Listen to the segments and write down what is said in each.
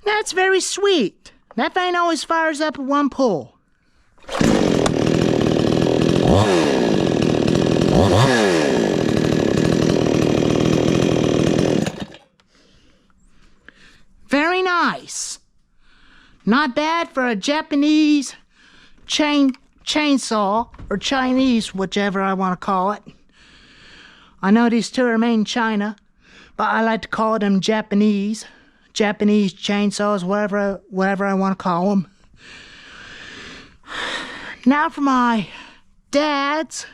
That's very sweet. That thing always fires up at one pull. Very nice. Not bad for a Japanese chainsaw, or Chinese, whichever I want to call it. I know these two are made in China, but I like to call them Japanese chainsaws, whatever I want to call them. Now for my dad's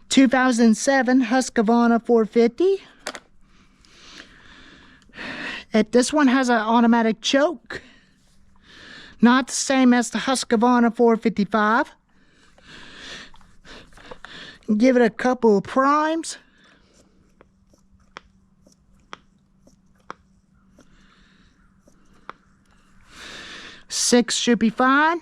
2007 Husqvarna 450. This one has an automatic choke. Not the same as the Husqvarna 455. Give it a couple of primes. Six should be fine.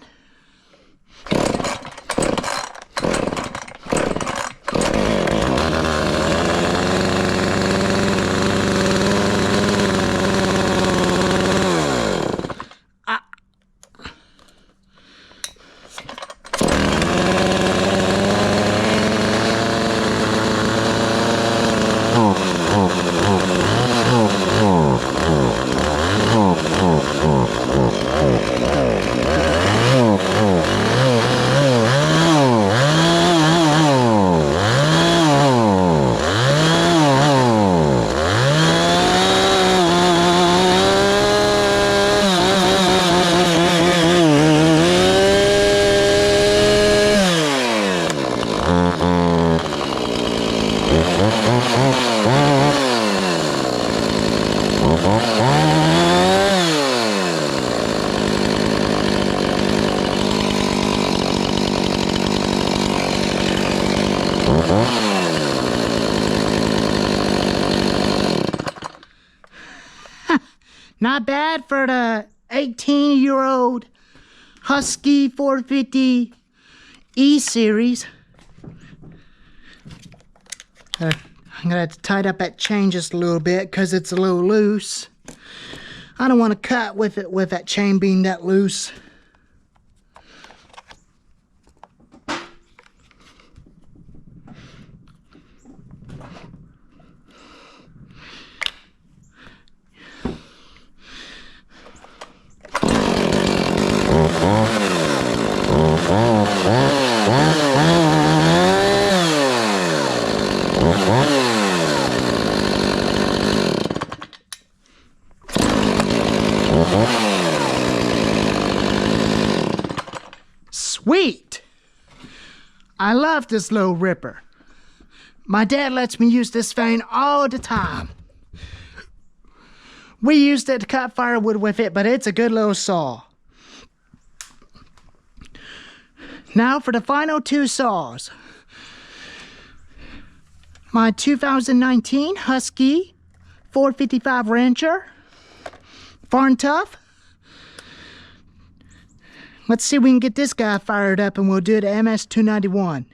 Not bad for the 18-year-old Husky 450 E-Series. I'm gonna have to tighten up that chain just a little bit because it's a little loose. I don't want to cut with it with that chain being that loose. Sweet! I love this little ripper. My dad lets me use this thing all the time. We used it to cut firewood with it, but it's a good little saw. Now for the final two saws. My 2019 Husky 455 Rancher. Farm Tough. Let's see if we can get this guy fired up, and we'll do the MS-291.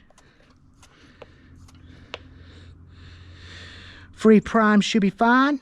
Free prime should be fine.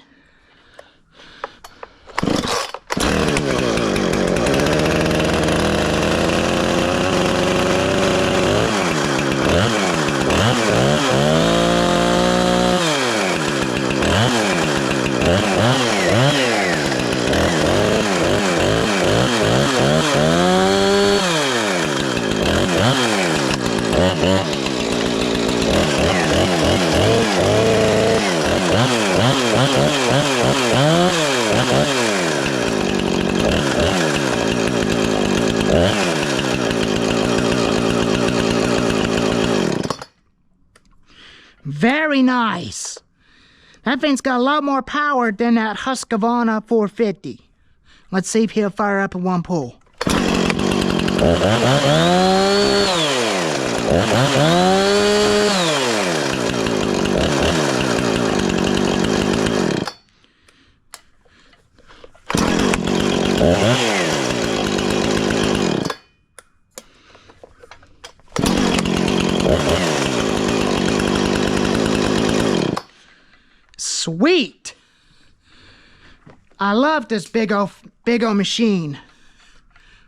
Very nice. That thing's got a lot more power than that Husqvarna 450. Let's see if he'll fire up in one pull. Sweet! I love this big old machine,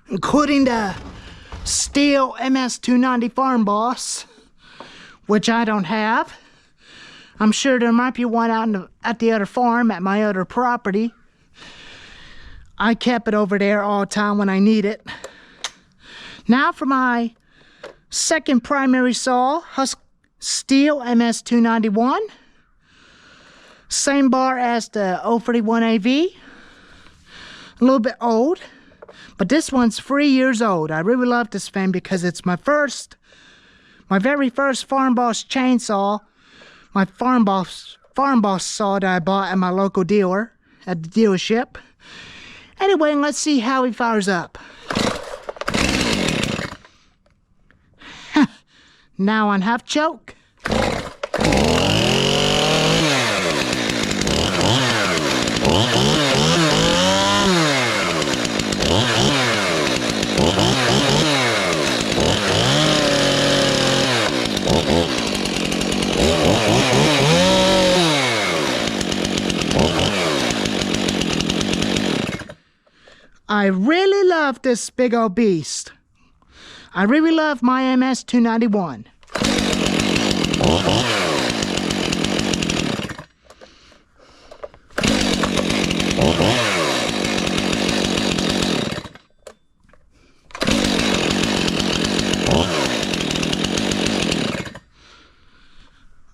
including the Stihl MS290 Farm Boss, which I don't have. I'm sure there might be one out at the other farm at my other property. I kept it over there all the time when I need it. Now for my second primary saw, Stihl MS291. Same bar as the 031AV. A little bit old, but this one's 3 years old. I really love this thing because it's my very first Farm Boss chainsaw. My Farm Boss saw that I bought at my local dealer at the dealership. Anyway, let's see how he fires up. Now on half choke. I really love this big old beast. I really love my MS291.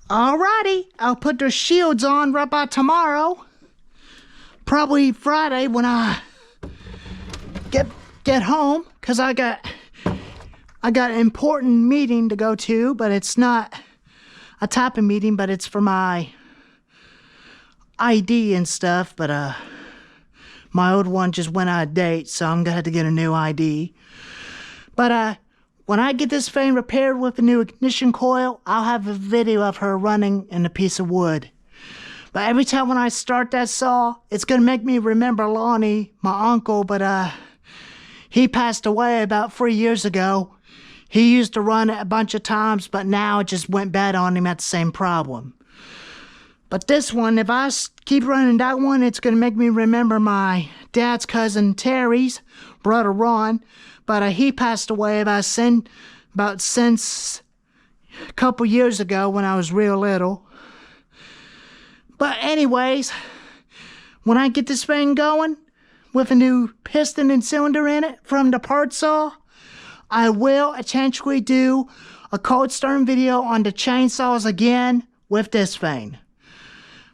Alrighty, I'll put their shields on right by tomorrow. Probably Friday when I get home, because I got an important meeting to go to, but it's not a type of meeting, but it's for my ID and stuff. But my old one just went out of date, so I'm gonna have to get a new ID. But when I get this thing repaired with a new ignition coil, I'll have a video of her running in a piece of wood. But every time when I start that saw, it's gonna make me remember Lonnie, my uncle, but he passed away about 3 years ago. He used to run it a bunch of times, but now it just went bad on him at the same problem. But this one, if I keep running that one, it's going to make me remember my dad's cousin Terry's brother Ron. But he passed away since a couple years ago when I was real little. But anyways, when I get this thing going, with a new piston and cylinder in it from the part saw, I will potentially do a cold start video on the chainsaws again with this thing.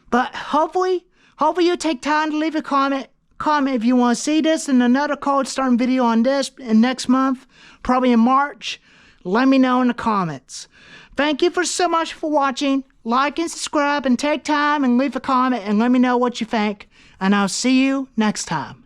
But hopefully you'll take time to leave a comment if you want to see this in another cold start video on this in next month, probably in March. Let me know in the comments. Thank you so much for watching. Like and subscribe and take time and leave a comment and let me know what you think. And I'll see you next time.